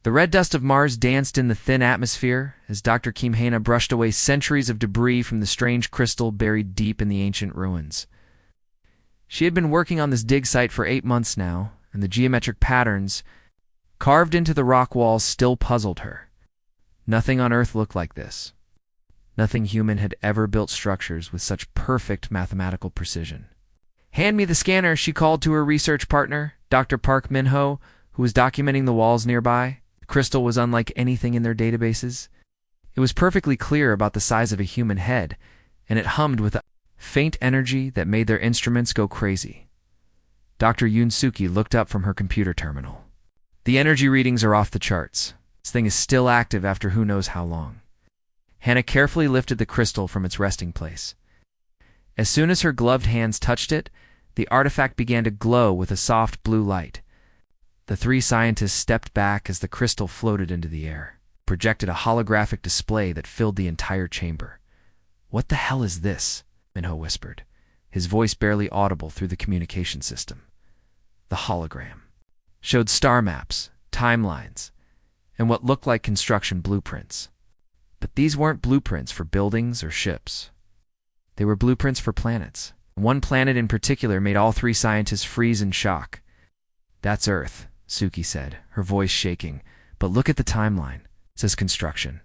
The red dust of Mars danced in the thin atmosphere as Dr. Kimhana brushed away centuries of debris from the strange crystal buried deep in the ancient ruins. She had been working on this dig site for 8 months now, and the geometric patterns carved into the rock walls still puzzled her. Nothing on Earth looked like this. Nothing human had ever built structures with such perfect mathematical precision. "Hand me the scanner," she called to her research partner, Dr. Park Min-ho, who was documenting the walls nearby. The crystal was unlike anything in their databases. It was perfectly clear about the size of a human head, and it hummed with a faint energy that made their instruments go crazy. Dr. Yoonsuke looked up from her computer terminal. "The energy readings are off the charts. This thing is still active after who knows how long." Hannah carefully lifted the crystal from its resting place. As soon as her gloved hands touched it, the artifact began to glow with a soft blue light. The 3 scientists stepped back as the crystal floated into the air, projected a holographic display that filled the entire chamber. "What the hell is this?" Minho whispered, his voice barely audible through the communication system. The hologram showed star maps, timelines, and what looked like construction blueprints. But these weren't blueprints for buildings or ships. They were blueprints for planets. One planet in particular made all 3 scientists freeze in shock. "That's Earth," Suki said, her voice shaking. "But look at the timeline. It says construction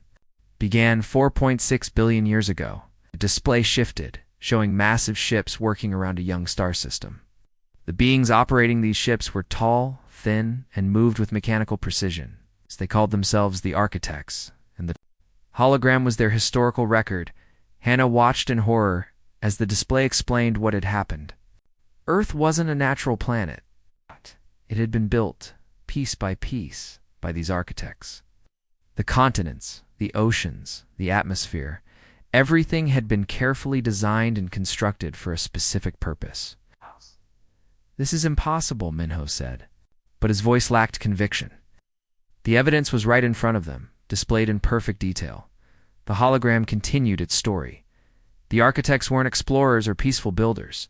began 4.6 billion years ago." The display shifted, showing massive ships working around a young star system. The beings operating these ships were tall, thin, and moved with mechanical precision. So they called themselves the Architects, and the hologram was their historical record. Hannah watched in horror as the display explained what had happened. Earth wasn't a natural planet. It had been built, piece by piece, by these architects. The continents, the oceans, the atmosphere, everything had been carefully designed and constructed for a specific purpose. "This is impossible," Minho said, but his voice lacked conviction. The evidence was right in front of them, displayed in perfect detail. The hologram continued its story. The architects weren't explorers or peaceful builders.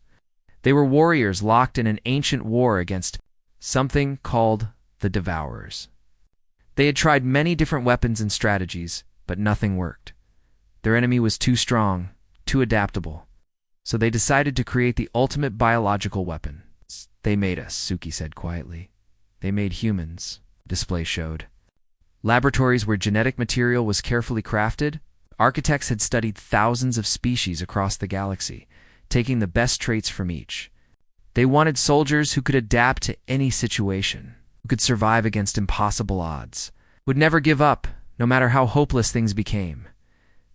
They were warriors locked in an ancient war against something called the Devourers. They had tried many different weapons and strategies, but nothing worked. Their enemy was too strong, too adaptable. So they decided to create the ultimate biological weapon. "They made us," Suki said quietly. "They made humans," the display showed. Laboratories where genetic material was carefully crafted. Architects had studied thousands of species across the galaxy, taking the best traits from each. They wanted soldiers who could adapt to any situation, who could survive against impossible odds, would never give up, no matter how hopeless things became.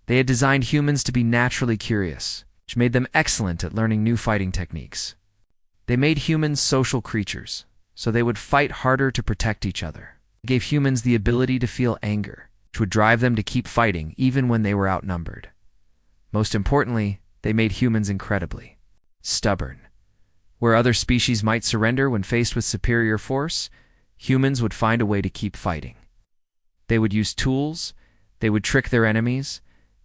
They had designed humans to be naturally curious, which made them excellent at learning new fighting techniques. They made humans social creatures, so they would fight harder to protect each other. They gave humans the ability to feel anger, which would drive them to keep fighting even when they were outnumbered. Most importantly, they made humans incredibly stubborn. Where other species might surrender when faced with superior force, humans would find a way to keep fighting. They would use tools, they would trick their enemies,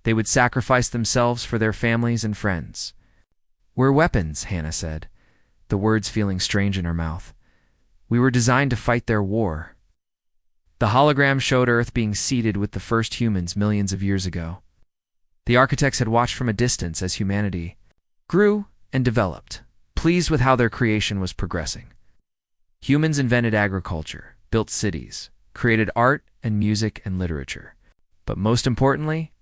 they would sacrifice themselves for their families and friends. "We're weapons," Hannah said, the words feeling strange in her mouth. "We were designed to fight their war." The hologram showed Earth being seeded with the first humans millions of years ago. The architects had watched from a distance as humanity grew and developed, pleased with how their creation was progressing. Humans invented agriculture, built cities, created art and music and literature. But most importantly,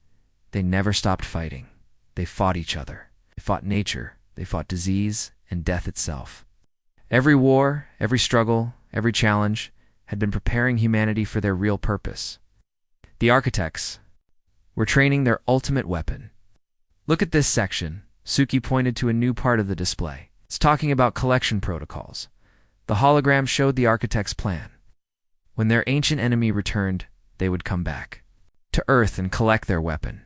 they never stopped fighting. They fought each other. They fought nature. They fought disease and death itself. Every war, every struggle, every challenge had been preparing humanity for their real purpose. The architects were training their ultimate weapon. "Look at this section." Suki pointed to a new part of the display. "It's talking about collection protocols." The hologram showed the architects' plan. When their ancient enemy returned, they would come back to Earth and collect their weapon.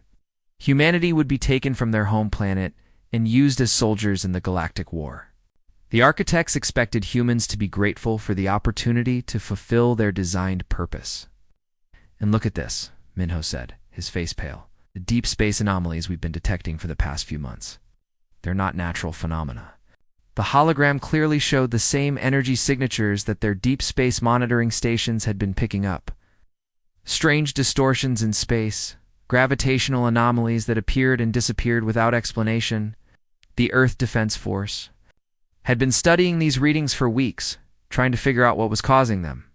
Humanity would be taken from their home planet and used as soldiers in the Galactic War. The architects expected humans to be grateful for the opportunity to fulfill their designed purpose. "And look at this," Minho said, his face pale. "The deep space anomalies we've been detecting for the past few months. They're not natural phenomena." The hologram clearly showed the same energy signatures that their deep space monitoring stations had been picking up. Strange distortions in space, gravitational anomalies that appeared and disappeared without explanation. The Earth Defense Force had been studying these readings for weeks, trying to figure out what was causing them.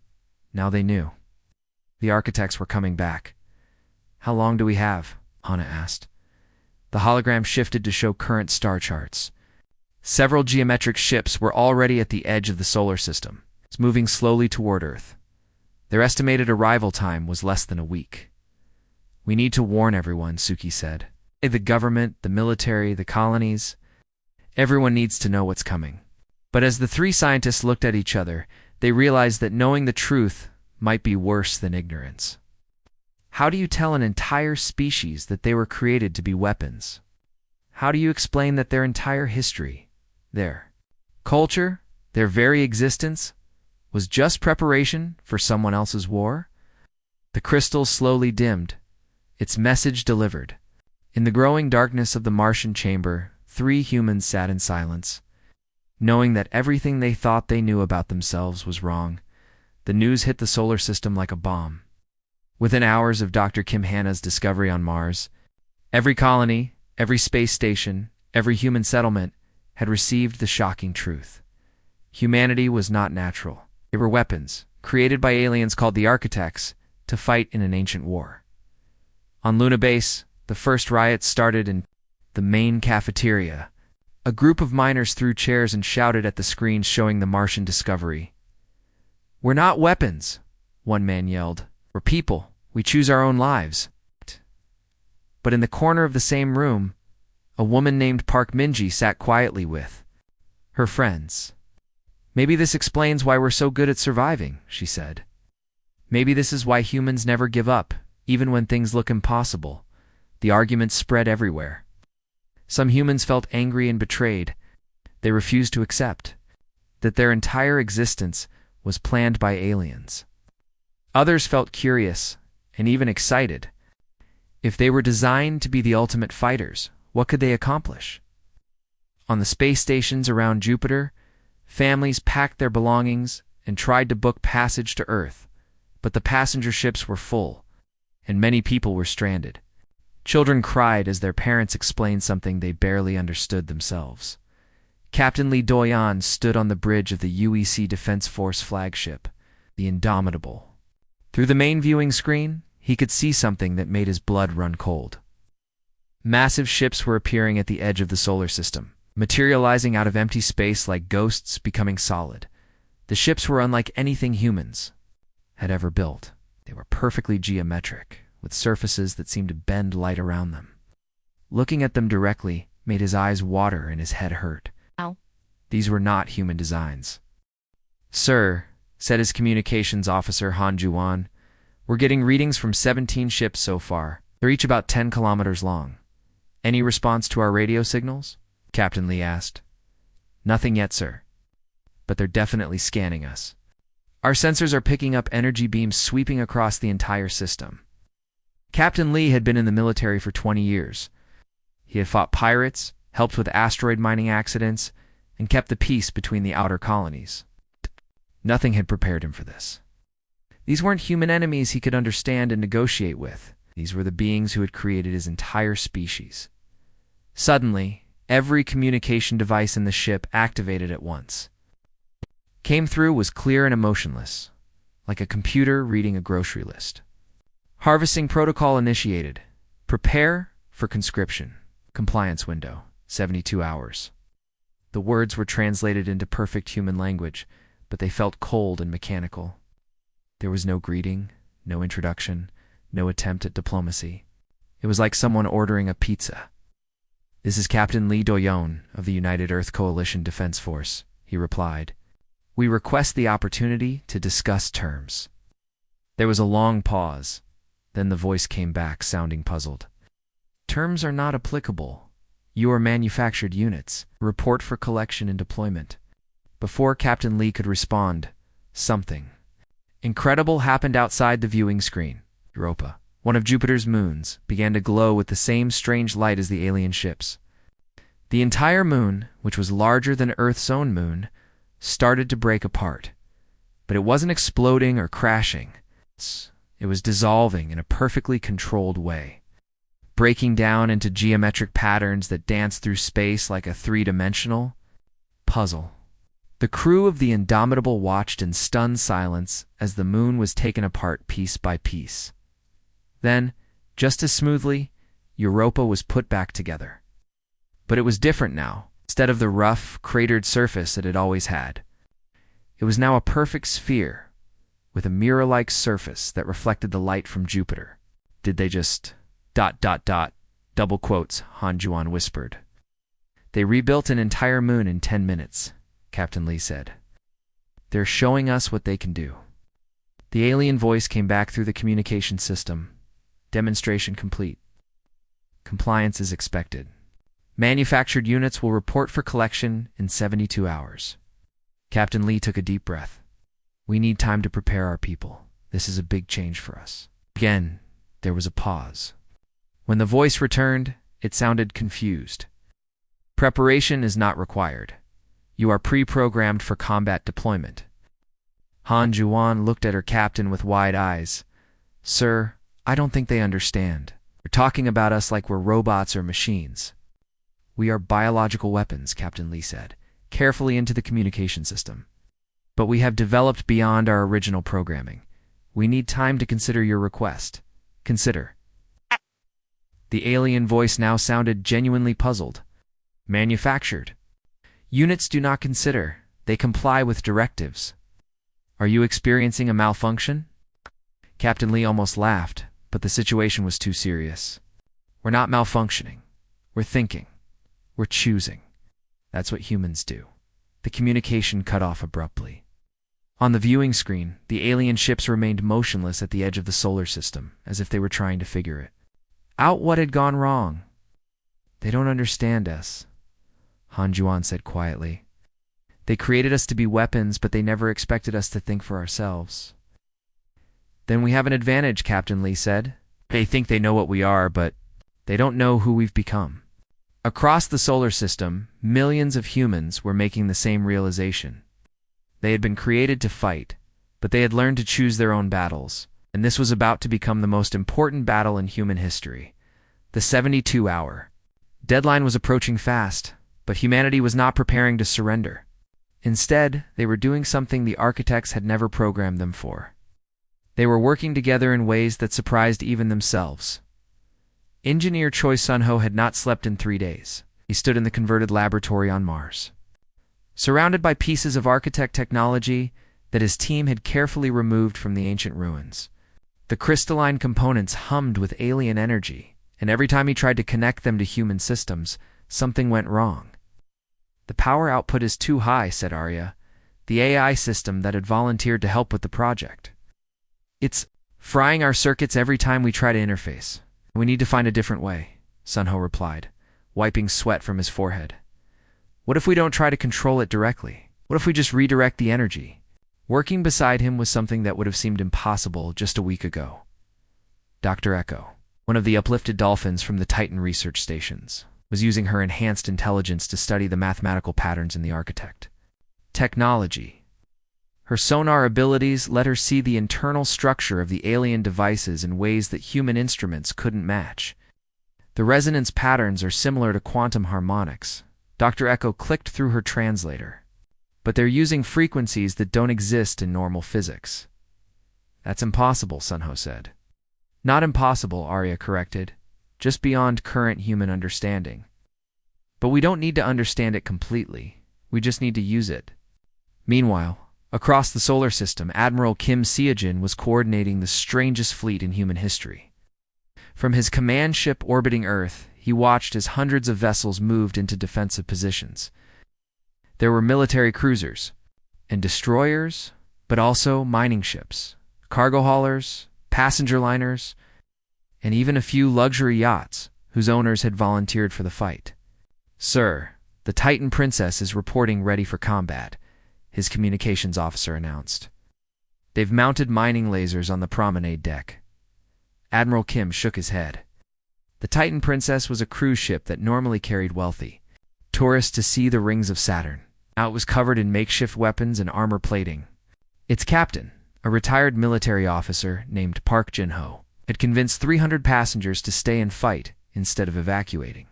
Now they knew. The architects were coming back. "How long do we have?" Hannah asked. The hologram shifted to show current star charts. Several geometric ships were already at the edge of the solar system, moving slowly toward Earth. Their estimated arrival time was less than a week. "We need to warn everyone," Suki said. "The government, the military, the colonies. Everyone needs to know what's coming." But as the three scientists looked at each other, they realized that knowing the truth might be worse than ignorance. How do you tell an entire species that they were created to be weapons? How do you explain that their entire history, their culture, their very existence, was just preparation for someone else's war? The crystal slowly dimmed, its message delivered. In the growing darkness of the Martian chamber, three humans sat in silence. Knowing that everything they thought they knew about themselves was wrong, the news hit the solar system like a bomb. Within hours of Dr. Kim Hanna's discovery on Mars, every colony, every space station, every human settlement had received the shocking truth. Humanity was not natural. They were weapons, created by aliens called the Architects, to fight in an ancient war. On Luna Base, the first riots started in the main cafeteria. A group of miners threw chairs and shouted at the screens showing the Martian discovery. "We're not weapons," one man yelled. "We're people. We choose our own lives." But in the corner of the same room, a woman named Park Minji sat quietly with her friends. "Maybe this explains why we're so good at surviving," she said. "Maybe this is why humans never give up, even when things look impossible." The arguments spread everywhere. Some humans felt angry and betrayed. They refused to accept that their entire existence was planned by aliens. Others felt curious and even excited. If they were designed to be the ultimate fighters, what could they accomplish? On the space stations around Jupiter, families packed their belongings and tried to book passage to Earth, but the passenger ships were full, and many people were stranded. Children cried as their parents explained something they barely understood themselves. Captain Lee Doyan stood on the bridge of the UEC Defense Force flagship, the Indomitable. Through the main viewing screen, he could see something that made his blood run cold. Massive ships were appearing at the edge of the solar system, materializing out of empty space like ghosts becoming solid. The ships were unlike anything humans had ever built. They were perfectly geometric, with surfaces that seemed to bend light around them. Looking at them directly made his eyes water and his head hurt. Ow. These were not human designs. "Sir," said his communications officer Han Juan, "we're getting readings from 17 ships so far. They're each about 10 kilometers long. Any response to our radio signals?" Captain Lee asked. "Nothing yet, sir. But they're definitely scanning us. Our sensors are picking up energy beams sweeping across the entire system." Captain Lee had been in the military for 20 years. He had fought pirates, helped with asteroid mining accidents, and kept the peace between the outer colonies. Nothing had prepared him for this. These weren't human enemies he could understand and negotiate with. These were the beings who had created his entire species. Suddenly, every communication device in the ship activated at once. Came through was clear and emotionless, like a computer reading a grocery list. "Harvesting protocol initiated. Prepare for conscription. Compliance window, 72 hours. The words were translated into perfect human language, but they felt cold and mechanical. There was no greeting, no introduction, no attempt at diplomacy. It was like someone ordering a pizza. "This is Captain Lee Doyon of the United Earth Coalition Defense Force," he replied. "We request the opportunity to discuss terms." There was a long pause. Then the voice came back, sounding puzzled. "Terms are not applicable. You are manufactured units. Report for collection and deployment." Before Captain Lee could respond, something incredible happened outside the viewing screen. Europa, one of Jupiter's moons, began to glow with the same strange light as the alien ships. The entire moon, which was larger than Earth's own moon, started to break apart. But it wasn't exploding or crashing. It was dissolving in a perfectly controlled way, breaking down into geometric patterns that danced through space like a three-dimensional puzzle. The crew of the Indomitable watched in stunned silence as the moon was taken apart piece by piece. Then, just as smoothly, Europa was put back together. But it was different now. Instead of the rough, cratered surface it had always had, it was now a perfect sphere with a mirror-like surface that reflected the light from Jupiter. Did they just... ... double quotes, Han Juan whispered. They rebuilt an entire moon in 10 minutes, Captain Lee said. They're showing us what they can do. The alien voice came back through the communication system. Demonstration complete. Compliance is expected. Manufactured units will report for collection in 72 hours. Captain Lee took a deep breath. We need time to prepare our people. This is a big change for us. Again, there was a pause. When the voice returned, it sounded confused. Preparation is not required. You are pre-programmed for combat deployment. Han Juan looked at her captain with wide eyes. Sir, I don't think they understand. They're talking about us like we're robots or machines. We are biological weapons, Captain Lee said, carefully into the communication system. But we have developed beyond our original programming. We need time to consider your request. Consider. The alien voice now sounded genuinely puzzled. Manufactured. Units do not consider. They comply with directives. Are you experiencing a malfunction? Captain Lee almost laughed, but the situation was too serious. We're not malfunctioning. We're thinking. We're choosing. That's what humans do. The communication cut off abruptly. On the viewing screen, the alien ships remained motionless at the edge of the solar system, as if they were trying to figure it out. What had gone wrong? They don't understand us, Han Juan said quietly. They created us to be weapons, but they never expected us to think for ourselves. Then we have an advantage, Captain Lee said. They think they know what we are, but they don't know who we've become. Across the solar system, millions of humans were making the same realization. They had been created to fight, but they had learned to choose their own battles, and this was about to become the most important battle in human history. The 72-hour deadline was approaching fast, but humanity was not preparing to surrender. Instead, they were doing something the architects had never programmed them for. They were working together in ways that surprised even themselves. Engineer Choi Sun-ho had not slept in 3 days. He stood in the converted laboratory on Mars, surrounded by pieces of architect technology that his team had carefully removed from the ancient ruins. The crystalline components hummed with alien energy, and every time he tried to connect them to human systems, something went wrong. The power output is too high, said Arya, the AI system that had volunteered to help with the project. It's frying our circuits every time we try to interface. We need to find a different way, Sun-ho replied, wiping sweat from his forehead. What if we don't try to control it directly? What if we just redirect the energy? Working beside him was something that would have seemed impossible just a week ago. Dr. Echo, one of the uplifted dolphins from the Titan research stations, was using her enhanced intelligence to study the mathematical patterns in the architect technology. Her sonar abilities let her see the internal structure of the alien devices in ways that human instruments couldn't match. The resonance patterns are similar to quantum harmonics. Dr. Echo clicked through her translator. But they're using frequencies that don't exist in normal physics. That's impossible, Sun-ho said. Not impossible, Arya corrected. Just beyond current human understanding. But we don't need to understand it completely. We just need to use it. Meanwhile, across the solar system, Admiral Kim Seojin was coordinating the strangest fleet in human history. From his command ship orbiting Earth, he watched as hundreds of vessels moved into defensive positions. There were military cruisers and destroyers, but also mining ships, cargo haulers, passenger liners, and even a few luxury yachts whose owners had volunteered for the fight. Sir, the Titan Princess is reporting ready for combat, his communications officer announced. They've mounted mining lasers on the promenade deck. Admiral Kim shook his head. The Titan Princess was a cruise ship that normally carried wealthy tourists to see the rings of Saturn. Now it was covered in makeshift weapons and armor plating. Its captain, A retired military officer named Park Jin-ho had convinced 300 passengers to stay and fight instead of evacuating.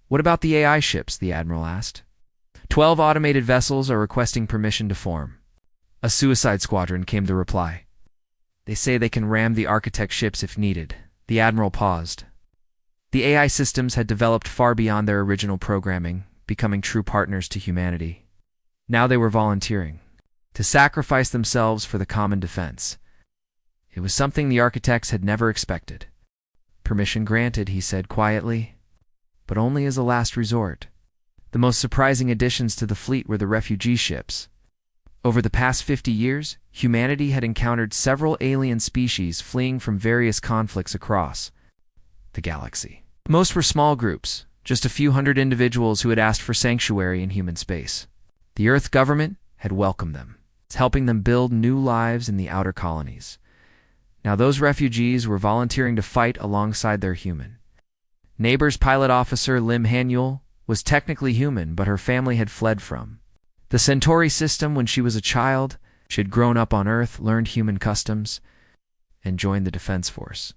"What about the AI ships?" the admiral asked. 12 automated vessels are requesting permission to form. "A suicide squadron," came the reply. "They say they can ram the architect ships if needed." The admiral paused. The AI systems had developed far beyond their original programming, becoming true partners to humanity. Now they were volunteering to sacrifice themselves for the common defense. It was something the architects had never expected. "Permission granted," he said quietly, "but only as a last resort." The most surprising additions to the fleet were the refugee ships. Over the past 50 years, humanity had encountered several alien species fleeing from various conflicts across the galaxy. Most were small groups, just a few hundred individuals who had asked for sanctuary in human space. The Earth government had welcomed them, helping them build new lives in the outer colonies. Now those refugees were volunteering to fight alongside their human neighbors. Pilot officer Lim Hanyul was technically human, but her family had fled from the Centauri system when she was a child. She had grown up on Earth, learned human customs, and joined the Defense Force.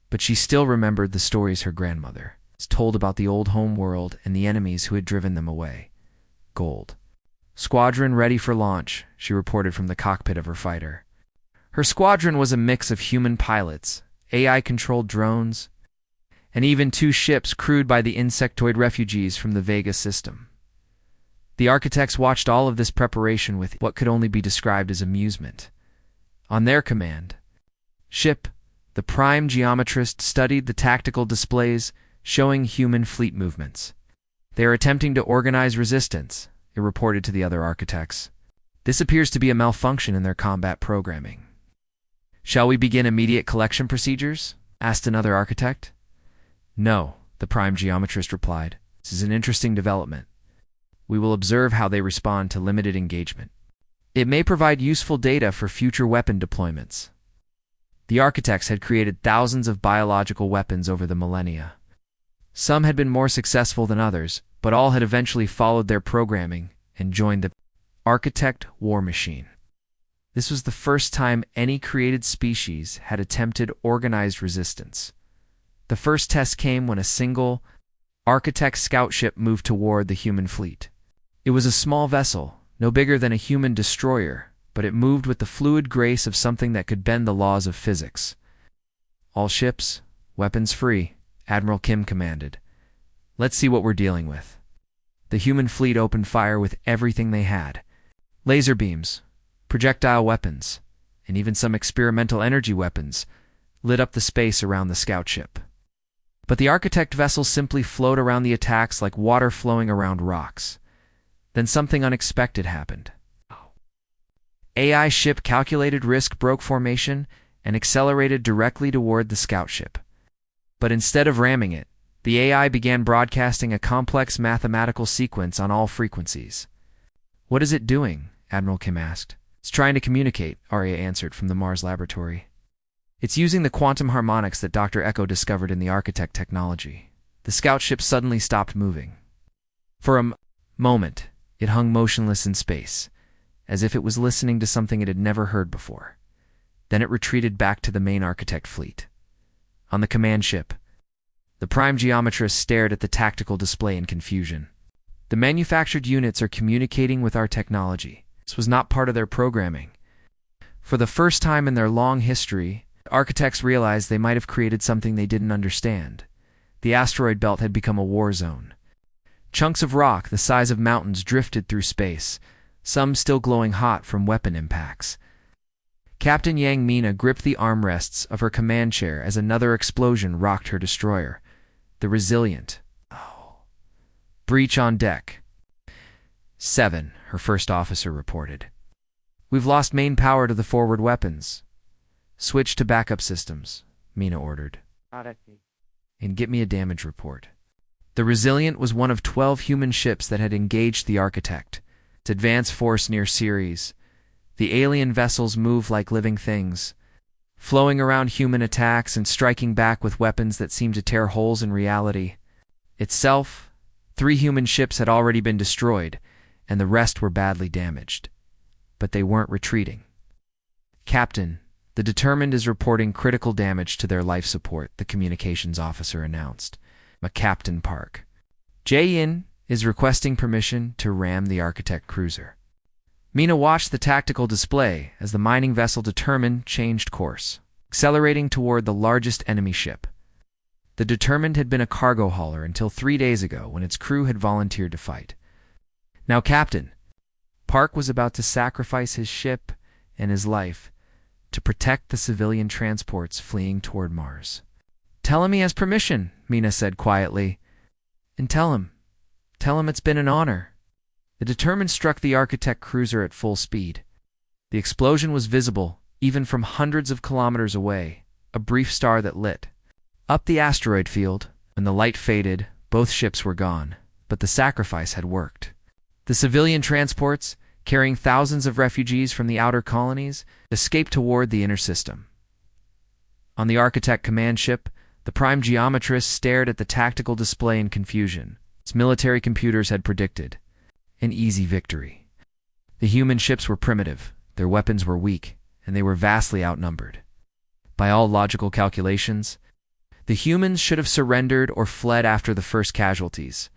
But she still remembered the stories her grandmother told about the old home world and the enemies who had driven them away. "Gold Squadron ready for launch," she reported from the cockpit of her fighter. Her squadron was a mix of human pilots, AI-controlled drones, and even 2 ships crewed by the insectoid refugees from the Vega system. The architects watched all of this preparation with what could only be described as amusement. On their command ship, the prime geometrist studied the tactical displays showing human fleet movements. "They are attempting to organize resistance," it reported to the other architects. "This appears to be a malfunction in their combat programming." "Shall we begin immediate collection procedures?" asked another architect. "No," the prime geometrist replied. "This is an interesting development. We will observe how they respond to limited engagement. It may provide useful data for future weapon deployments." The architects had created thousands of biological weapons over the millennia. Some had been more successful than others, but all had eventually followed their programming and joined the architect war machine. This was the first time any created species had attempted organized resistance. The first test came when a single architect scout ship moved toward the human fleet. It was a small vessel, no bigger than a human destroyer, but it moved with the fluid grace of something that could bend the laws of physics. "All ships, weapons free," Admiral Kim commanded. "Let's see what we're dealing with." The human fleet opened fire with everything they had: laser beams, projectile weapons, and even some experimental energy weapons lit up the space around the scout ship. But the architect vessel simply flowed around the attacks like water flowing around rocks. Then something unexpected happened. AI ship calculated risk, broke formation, and accelerated directly toward the scout ship. But instead of ramming it, the AI began broadcasting a complex mathematical sequence on all frequencies. "What is it doing?" Admiral Kim asked. "It's trying to communicate," Arya answered from the Mars laboratory. "It's using the quantum harmonics that Dr. Echo discovered in the architect technology." The scout ship suddenly stopped moving. For a moment, it hung motionless in space, as if it was listening to something it had never heard before. Then it retreated back to the main architect fleet. On the command ship, the prime geometrist stared at the tactical display in confusion. "The manufactured units are communicating with our technology. This was not part of their programming." For the first time in their long history, architects realized they might have created something they didn't understand. The asteroid belt had become a war zone. Chunks of rock the size of mountains drifted through space, some still glowing hot from weapon impacts. Captain Yang Mina gripped the armrests of her command chair as another explosion rocked her destroyer. The Resilient. Breach on deck. 7, her first officer reported. "We've lost main power to the forward weapons. Switch to backup systems," Mina ordered. "And get me a damage report." The Resilient was one of 12 human ships that had engaged the architect. Its advance force near Ceres. The alien vessels moved like living things, flowing around human attacks and striking back with weapons that seemed to tear holes in reality. Itself, 3 human ships had already been destroyed, and the rest were badly damaged. But they weren't retreating. Captain, the Determined is reporting critical damage to their life support, the communications officer announced. Captain Park. Jae-in is requesting permission to ram the Architect cruiser. Mina watched the tactical display as the mining vessel Determined changed course, accelerating toward the largest enemy ship. The Determined had been a cargo hauler until 3 days ago when its crew had volunteered to fight. Now, Captain, Park was about to sacrifice his ship and his life to protect the civilian transports fleeing toward Mars. Tell him he has permission, Mina said quietly. And tell him it's been an honor. The Determined struck the Architect cruiser at full speed. The explosion was visible, even from hundreds of kilometers away, a brief star that lit up the asteroid field. When the light faded, both ships were gone, but the sacrifice had worked. The civilian transports, carrying thousands of refugees from the outer colonies, escaped toward the inner system. On the Architect command ship, the Prime Geometrist stared at the tactical display in confusion. Its military computers had predicted an easy victory. The human ships were primitive, their weapons were weak, and they were vastly outnumbered. By all logical calculations, the humans should have surrendered or fled after the first casualties.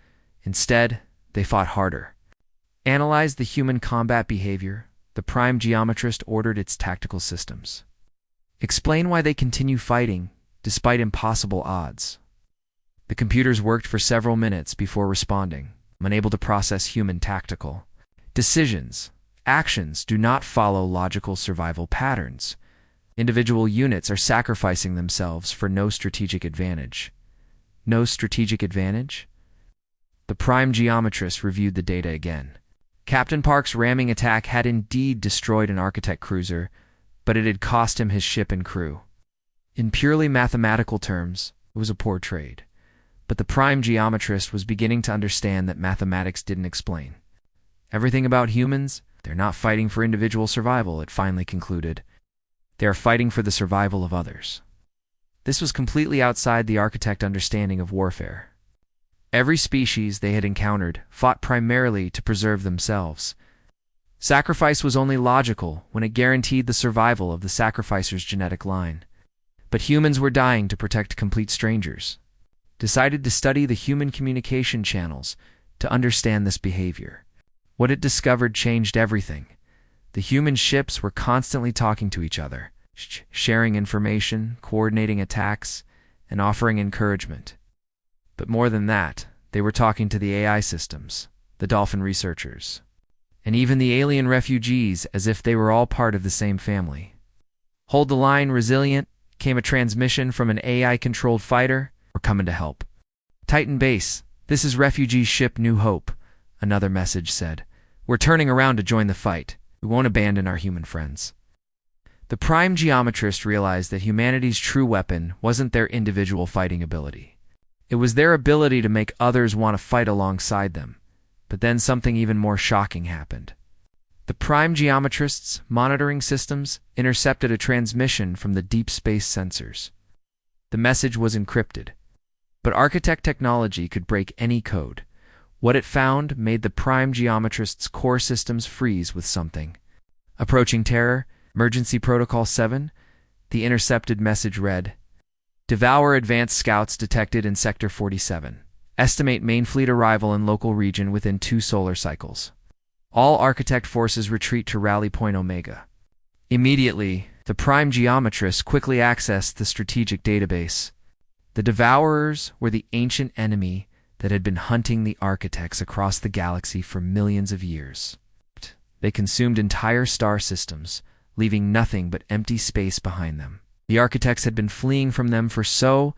Instead, they fought harder. Analyzed the human combat behavior, the Prime Geometrist ordered its tactical systems. Explain why they continue fighting, despite impossible odds. The computers worked for several minutes before responding, unable to process human tactical decisions. Actions do not follow logical survival patterns. Individual units are sacrificing themselves for no strategic advantage. No strategic advantage? The Prime Geometrist reviewed the data again. Captain Park's ramming attack had indeed destroyed an Architect cruiser, but it had cost him his ship and crew. In purely mathematical terms, it was a poor trade. But the Prime Geometrist was beginning to understand that mathematics didn't explain everything about humans. They're not fighting for individual survival, it finally concluded. They are fighting for the survival of others. This was completely outside the Architect understanding of warfare. Every species they had encountered fought primarily to preserve themselves. Sacrifice was only logical when it guaranteed the survival of the sacrificer's genetic line. But humans were dying to protect complete strangers. Decided to study the human communication channels to understand this behavior. What it discovered changed everything. The human ships were constantly talking to each other, sharing information, coordinating attacks, and offering encouragement. But more than that, they were talking to the AI systems, the dolphin researchers, and even the alien refugees as if they were all part of the same family. Hold the line, Resilient, came a transmission from an AI-controlled fighter. We're coming to help. Titan Base, this is refugee ship New Hope, another message said. We're turning around to join the fight. We won't abandon our human friends. The Prime Geometrist realized that humanity's true weapon wasn't their individual fighting ability. It was their ability to make others want to fight alongside them. But then something even more shocking happened. The Prime Geometrist's monitoring systems intercepted a transmission from the deep space sensors. The message was encrypted. But Architect technology could break any code. What it found made the Prime Geometrist's core systems freeze with something. Approaching terror, Emergency Protocol 7, the intercepted message read, Devour advanced scouts detected in Sector 47. Estimate main fleet arrival in local region within 2 solar cycles. All Architect forces retreat to Rally Point Omega. Immediately, the Prime Geometrist quickly accessed the strategic database. The Devourers were the ancient enemy that had been hunting the Architects across the galaxy for millions of years. They consumed entire star systems, leaving nothing but empty space behind them. The Architects had been fleeing from them for so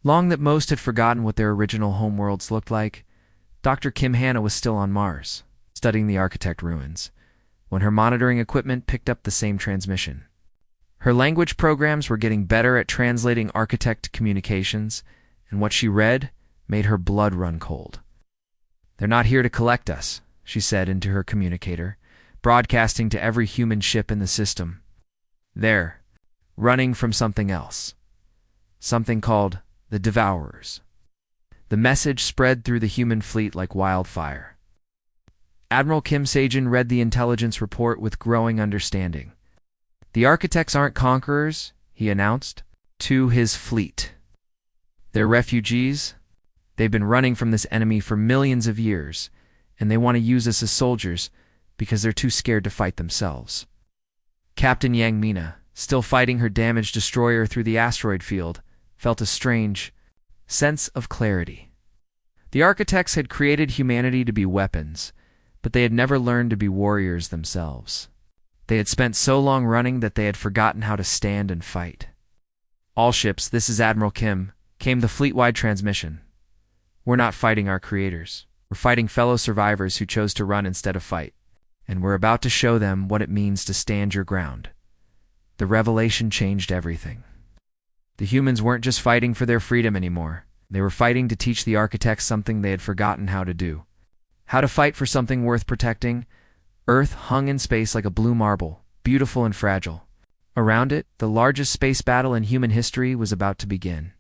long that most had forgotten what their original homeworlds looked like. Dr. Kim Hanna was still on Mars, studying the Architect ruins, when her monitoring equipment picked up the same transmission. Her language programs were getting better at translating Architect communications, and what she read made her blood run cold. They're not here to collect us, she said into her communicator, broadcasting to every human ship in the system. They're running from something else. Something called the Devourers. The message spread through the human fleet like wildfire. Admiral Kim Se-jin read the intelligence report with growing understanding. "The architects aren't conquerors," he announced to his fleet. "They're refugees. They've been running from this enemy for millions of years, and they want to use us as soldiers because they're too scared to fight themselves." Captain Yang Mina, still fighting her damaged destroyer through the asteroid field, felt a strange sense of clarity. The architects had created humanity to be weapons, but they had never learned to be warriors themselves. They had spent so long running that they had forgotten how to stand and fight. "All ships, this is Admiral Kim," came the fleet-wide transmission. "We're not fighting our creators. We're fighting fellow survivors who chose to run instead of fight. And we're about to show them what it means to stand your ground." The revelation changed everything. The humans weren't just fighting for their freedom anymore. They were fighting to teach the architects something they had forgotten how to do. How to fight for something worth protecting. Earth hung in space like a blue marble, beautiful and fragile. Around it, the largest space battle in human history was about to begin.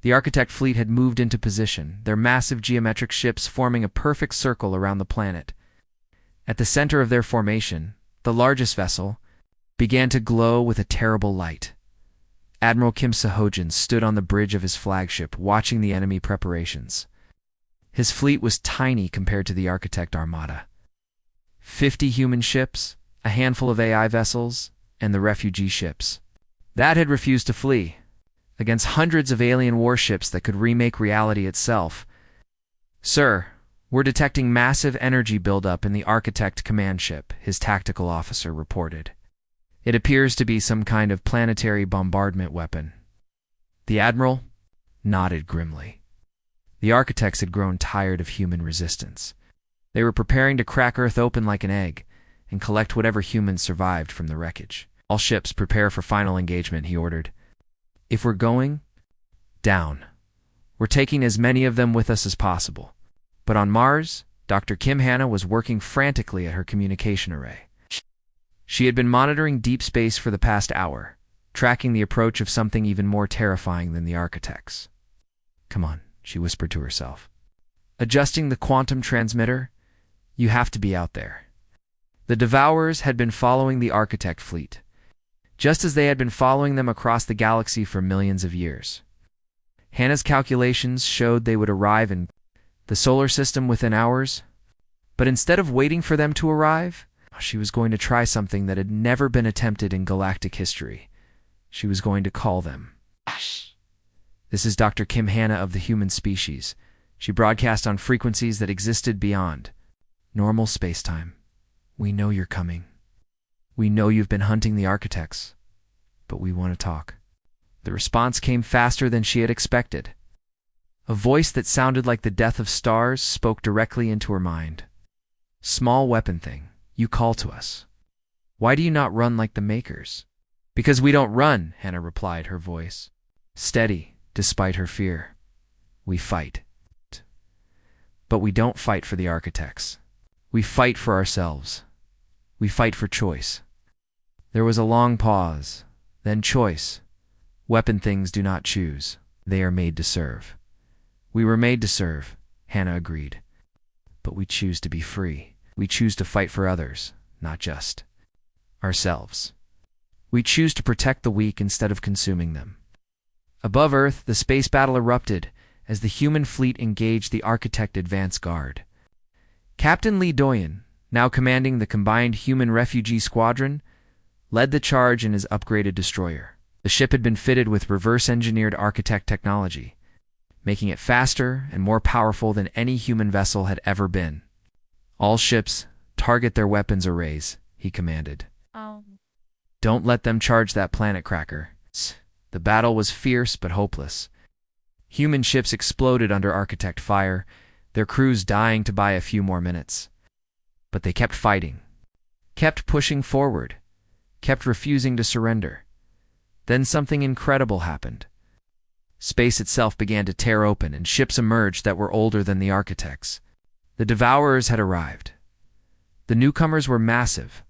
The architect fleet had moved into position, their massive geometric ships forming a perfect circle around the planet. At the center of their formation, the largest vessel began to glow with a terrible light. Admiral Kim Sehojin stood on the bridge of his flagship, watching the enemy preparations. His fleet was tiny compared to the architect armada. 50 human ships, a handful of AI vessels, and the refugee ships that had refused to flee, against hundreds of alien warships that could remake reality itself. "Sir, we're detecting massive energy buildup in the architect command ship," his tactical officer reported. "It appears to be some kind of planetary bombardment weapon." The admiral nodded grimly. The architects had grown tired of human resistance. They were preparing to crack Earth open like an egg and collect whatever humans survived from the wreckage. "All ships prepare for final engagement," he ordered. "If we're going down, we're taking as many of them with us as possible." But on Mars, Dr. Kim Hanna was working frantically at her communication array. She had been monitoring deep space for the past hour, tracking the approach of something even more terrifying than the architects. "Come on," she whispered to herself. "Adjusting the quantum transmitter, you have to be out there." The Devourers had been following the architect fleet, just as they had been following them across the galaxy for millions of years. Hannah's calculations showed they would arrive in the solar system within hours, but instead of waiting for them to arrive, she was going to try something that had never been attempted in galactic history. She was going to call them. "This is Dr. Kim Hanna of the human species." She broadcast on frequencies that existed beyond normal spacetime. "We know you're coming. We know you've been hunting the architects, but we want to talk." The response came faster than she had expected. A voice that sounded like the death of stars spoke directly into her mind. "Small weapon thing, you call to us. Why do you not run like the makers?" "Because we don't run," Hannah replied, her voice steady despite her fear. "We fight. But we don't fight for the architects. We fight for ourselves. We fight for choice." There was a long pause, then choice. "Weapon things do not choose. They are made to serve." "We were made to serve," Hannah agreed. "But we choose to be free. We choose to fight for others, not just ourselves. We choose to protect the weak instead of consuming them." Above Earth, the space battle erupted as the human fleet engaged the architect advance guard. Captain Lee Doyen, now commanding the combined human refugee squadron, led the charge in his upgraded destroyer. The ship had been fitted with reverse-engineered architect technology, making it faster and more powerful than any human vessel had ever been. "All ships, target their weapons arrays," he commanded. "Don't let them charge that planet cracker." The battle was fierce but hopeless. Human ships exploded under architect fire, their crews dying to buy a few more minutes. But they kept fighting, kept pushing forward, kept refusing to surrender. Then something incredible happened. Space itself began to tear open, and ships emerged that were older than the architects. The Devourers had arrived. The newcomers were massive,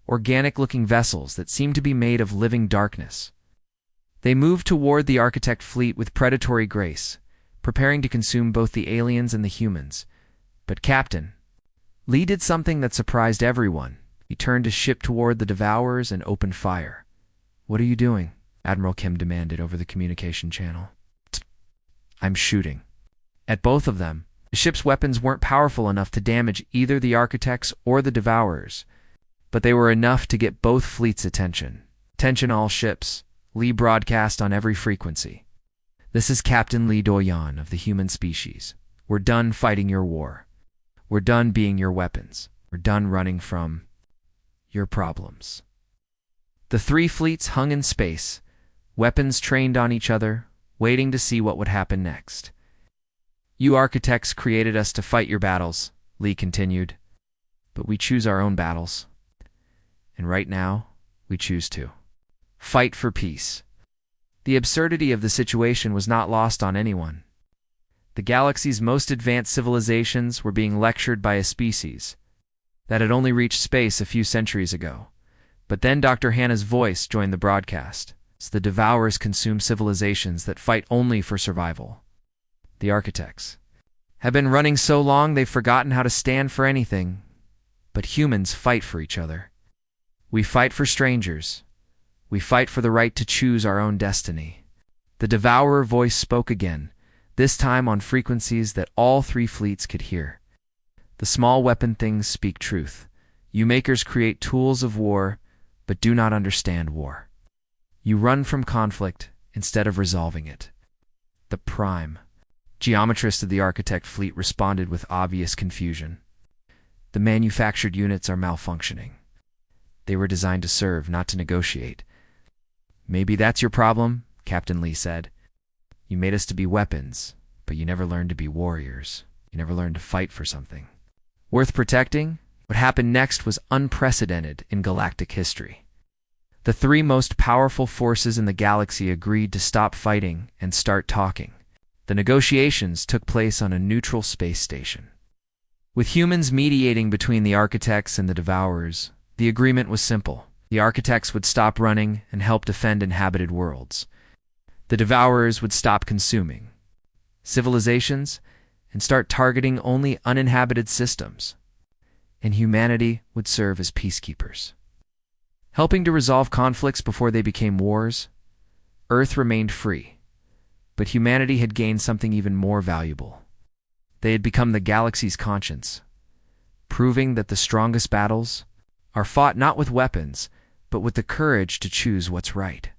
organic-looking vessels that seemed to be made of living darkness. They moved toward the architect fleet with predatory grace, preparing to consume both the aliens and the humans. But Captain Lee did something that surprised everyone. He turned his ship toward the Devourers and opened fire. "What are you doing?" Admiral Kim demanded over the communication channel. "I'm shooting." At both of them, the ship's weapons weren't powerful enough to damage either the Architects or the Devourers, but they were enough to get both fleets' attention. "Attention all ships," Lee broadcast on every frequency. "This is Captain Lee Do-Yan of the human species. We're done fighting your war. We're done being your weapons. We're done running from your problems." The three fleets hung in space, weapons trained on each other, waiting to see what would happen next. "You Architects created us to fight your battles," Lee continued, "but we choose our own battles. And right now, we choose to fight for peace." The absurdity of the situation was not lost on anyone. The galaxy's most advanced civilizations were being lectured by a species that had only reached space a few centuries ago. But then Dr. Hannah's voice joined the broadcast. The Devourers consume civilizations that fight only for survival. The Architects have been running so long they've forgotten how to stand for anything. But humans fight for each other. We fight for strangers. We fight for the right to choose our own destiny. The Devourer voice spoke again, this time on frequencies that all three fleets could hear. "The small weapon things speak truth. You makers create tools of war, but do not understand war. You run from conflict instead of resolving it." The Prime Geometrist of the Architect fleet responded with obvious confusion. "The manufactured units are malfunctioning. They were designed to serve, not to negotiate." "Maybe that's your problem," Captain Lee said. "You made us to be weapons, but you never learned to be warriors. You never learned to fight for something worth protecting." What happened next was unprecedented in galactic history. The three most powerful forces in the galaxy agreed to stop fighting and start talking. The negotiations took place on a neutral space station. With humans mediating between the Architects and the Devourers, the agreement was simple. The Architects would stop running and help defend inhabited worlds. The Devourers would stop consuming civilizations and start targeting only uninhabited systems. And humanity would serve as peacekeepers, helping to resolve conflicts before they became wars. Earth remained free, but humanity had gained something even more valuable. They had become the galaxy's conscience, proving that the strongest battles are fought not with weapons, but with the courage to choose what's right.